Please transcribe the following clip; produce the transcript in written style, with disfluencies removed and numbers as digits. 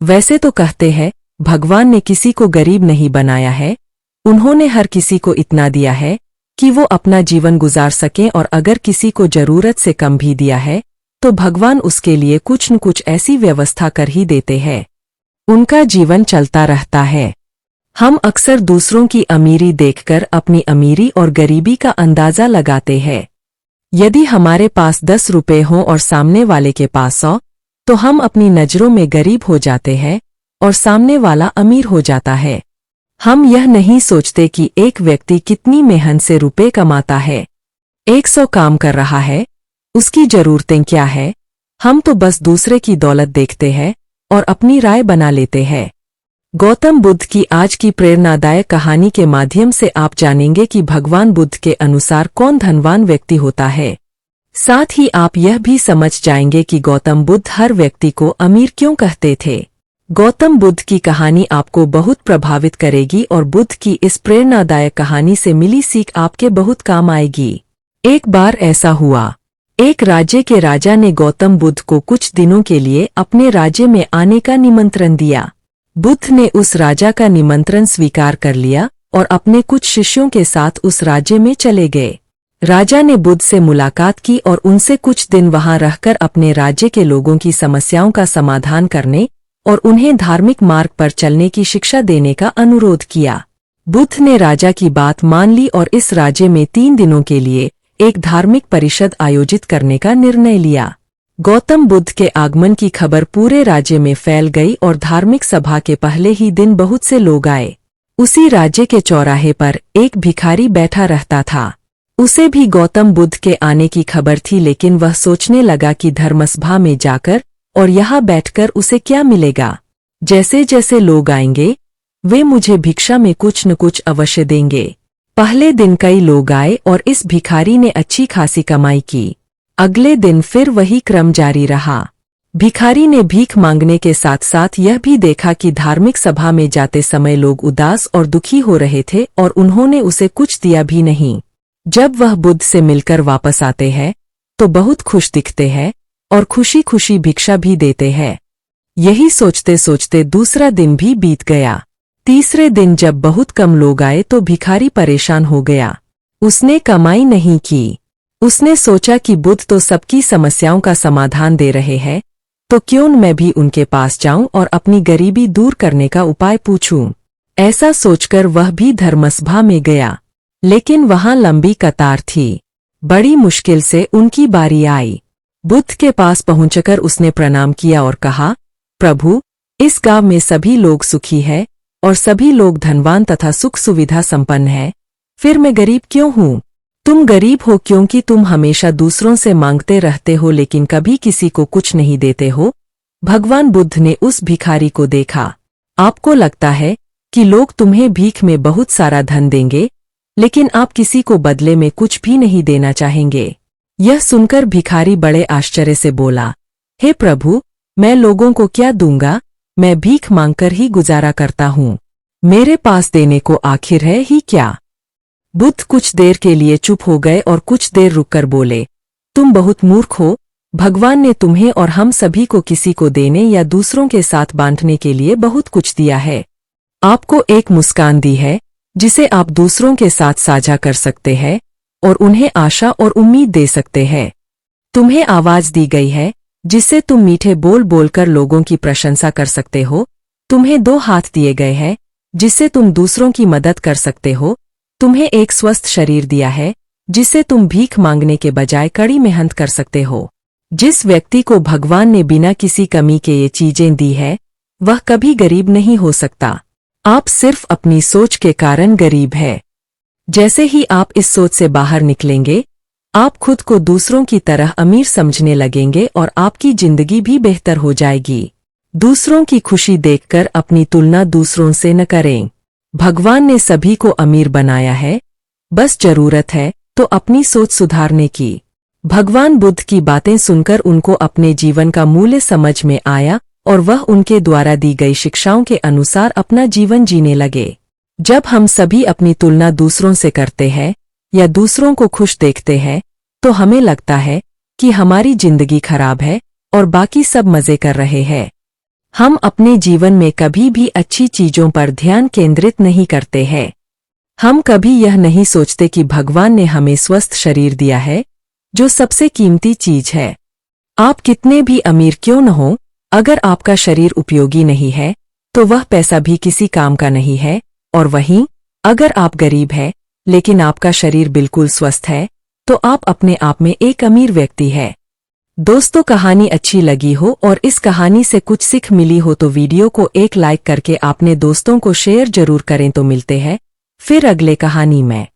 वैसे तो कहते हैं भगवान ने किसी को गरीब नहीं बनाया है, उन्होंने हर किसी को इतना दिया है कि वो अपना जीवन गुजार सकें, और अगर किसी को जरूरत से कम भी दिया है तो भगवान उसके लिए कुछ न कुछ ऐसी व्यवस्था कर ही देते हैं, उनका जीवन चलता रहता है। हम अक्सर दूसरों की अमीरी देखकर अपनी अमीरी और गरीबी का अंदाजा लगाते हैं। यदि हमारे पास 10 रुपए हों और सामने वाले के पास 100, तो हम अपनी नज़रों में गरीब हो जाते हैं और सामने वाला अमीर हो जाता है। हम यह नहीं सोचते कि एक व्यक्ति कितनी मेहनत से रुपए कमाता है, 100 काम कर रहा है, उसकी जरूरतें क्या है। हम तो बस दूसरे की दौलत देखते हैं और अपनी राय बना लेते हैं। गौतम बुद्ध की आज की प्रेरणादायक कहानी के माध्यम से आप जानेंगे कि भगवान बुद्ध के अनुसार कौन धनवान व्यक्ति होता है। साथ ही आप यह भी समझ जाएंगे कि गौतम बुद्ध हर व्यक्ति को अमीर क्यों कहते थे। गौतम बुद्ध की कहानी आपको बहुत प्रभावित करेगी और बुद्ध की इस प्रेरणादायक कहानी से मिली सीख आपके बहुत काम आएगी। एक बार ऐसा हुआ, एक राज्य के राजा ने गौतम बुद्ध को कुछ दिनों के लिए अपने राज्य में आने का निमंत्रण दिया। बुद्ध ने उस राजा का निमंत्रण स्वीकार कर लिया और अपने कुछ शिष्यों के साथ उस राज्य में चले गए। राजा ने बुद्ध से मुलाकात की और उनसे कुछ दिन वहां रहकर अपने राज्य के लोगों की समस्याओं का समाधान करने और उन्हें धार्मिक मार्ग पर चलने की शिक्षा देने का अनुरोध किया। बुद्ध ने राजा की बात मान ली और इस राज्य में 3 दिनों के लिए एक धार्मिक परिषद आयोजित करने का निर्णय लिया। गौतम बुद्ध के आगमन की खबर पूरे राज्य में फैल गई और धार्मिक सभा के पहले ही दिन बहुत से लोग आए। उसी राज्य के चौराहे पर एक भिखारी बैठा रहता था। उसे भी गौतम बुद्ध के आने की खबर थी, लेकिन वह सोचने लगा कि धर्मसभा में जाकर और यहाँ बैठकर उसे क्या मिलेगा। जैसे जैसे लोग आएंगे वे मुझे भिक्षा में कुछ न कुछ अवश्य देंगे। पहले दिन कई लोग आए और इस भिखारी ने अच्छी खासी कमाई की। अगले दिन फिर वही क्रम जारी रहा। भिखारी ने भीख मांगने के साथ साथ यह भी देखा कि धार्मिक सभा में जाते समय लोग उदास और दुखी हो रहे थे और उन्होंने उसे कुछ दिया भी नहीं। जब वह बुद्ध से मिलकर वापस आते हैं तो बहुत खुश दिखते हैं और खुशी खुशी भिक्षा भी देते हैं। यही सोचते सोचते दूसरा दिन भी बीत गया। तीसरे दिन जब बहुत कम लोग आए तो भिखारी परेशान हो गया। उसने कमाई नहीं की। उसने सोचा कि बुद्ध तो सबकी समस्याओं का समाधान दे रहे हैं, तो क्यों मैं भी उनके पास जाऊं और अपनी गरीबी दूर करने का उपाय पूछूं। ऐसा सोचकर वह भी धर्मसभा में गया, लेकिन वहां लंबी कतार थी। बड़ी मुश्किल से उनकी बारी आई। बुद्ध के पास पहुंचकर उसने प्रणाम किया और कहा, प्रभु, इस गांव में सभी लोग सुखी है और सभी लोग धनवान तथा सुख सुविधा संपन्न है, फिर मैं गरीब क्यों हूँ। तुम गरीब हो क्योंकि तुम हमेशा दूसरों से मांगते रहते हो लेकिन कभी किसी को कुछ नहीं देते हो। भगवान बुद्ध ने उस भिखारी को देखा। आपको लगता है कि लोग तुम्हें भीख में बहुत सारा धन देंगे, लेकिन आप किसी को बदले में कुछ भी नहीं देना चाहेंगे। यह सुनकर भिखारी बड़े आश्चर्य से बोला, हे प्रभु, मैं लोगों को क्या दूंगा, मैं भीख मांगकर ही गुजारा करता हूँ, मेरे पास देने को आखिर है ही क्या। बुद्ध कुछ देर के लिए चुप हो गए और कुछ देर रुककर बोले, तुम बहुत मूर्ख हो। भगवान ने तुम्हें और हम सभी को किसी को देने या दूसरों के साथ बांटने के लिए बहुत कुछ दिया है। आपको एक मुस्कान दी है जिसे आप दूसरों के साथ साझा कर सकते हैं और उन्हें आशा और उम्मीद दे सकते हैं। तुम्हें आवाज दी गई है जिससे तुम मीठे बोल बोलकर लोगों की प्रशंसा कर सकते हो। तुम्हें 2 हाथ दिए गए हैं जिससे तुम दूसरों की मदद कर सकते हो। तुम्हें एक स्वस्थ शरीर दिया है जिससे तुम भीख मांगने के बजाय कड़ी मेहनत कर सकते हो। जिस व्यक्ति को भगवान ने बिना किसी कमी के ये चीजें दी है वह कभी गरीब नहीं हो सकता। आप सिर्फ अपनी सोच के कारण गरीब है। जैसे ही आप इस सोच से बाहर निकलेंगे आप खुद को दूसरों की तरह अमीर समझने लगेंगे और आपकी जिंदगी भी बेहतर हो जाएगी। दूसरों की खुशी देखकर अपनी तुलना दूसरों से न करें। भगवान ने सभी को अमीर बनाया है, बस जरूरत है तो अपनी सोच सुधारने की। भगवान बुद्ध की बातें सुनकर उनको अपने जीवन का मूल्य समझ में आया और वह उनके द्वारा दी गई शिक्षाओं के अनुसार अपना जीवन जीने लगे। जब हम सभी अपनी तुलना दूसरों से करते हैं या दूसरों को खुश देखते हैं तो हमें लगता है कि हमारी जिंदगी खराब है और बाकी सब मजे कर रहे हैं। हम अपने जीवन में कभी भी अच्छी चीजों पर ध्यान केंद्रित नहीं करते हैं। हम कभी यह नहीं सोचते कि भगवान ने हमें स्वस्थ शरीर दिया है, जो सबसे कीमती चीज है। आप कितने भी अमीर क्यों न हो, अगर आपका शरीर उपयोगी नहीं है तो वह पैसा भी किसी काम का नहीं है। और वहीं अगर आप गरीब हैं लेकिन आपका शरीर बिल्कुल स्वस्थ है तो आप अपने आप में एक अमीर व्यक्ति है। दोस्तों, कहानी अच्छी लगी हो और इस कहानी से कुछ सीख मिली हो तो वीडियो को एक लाइक करके अपने दोस्तों को शेयर जरूर करें। तो मिलते हैं फिर अगले कहानी में।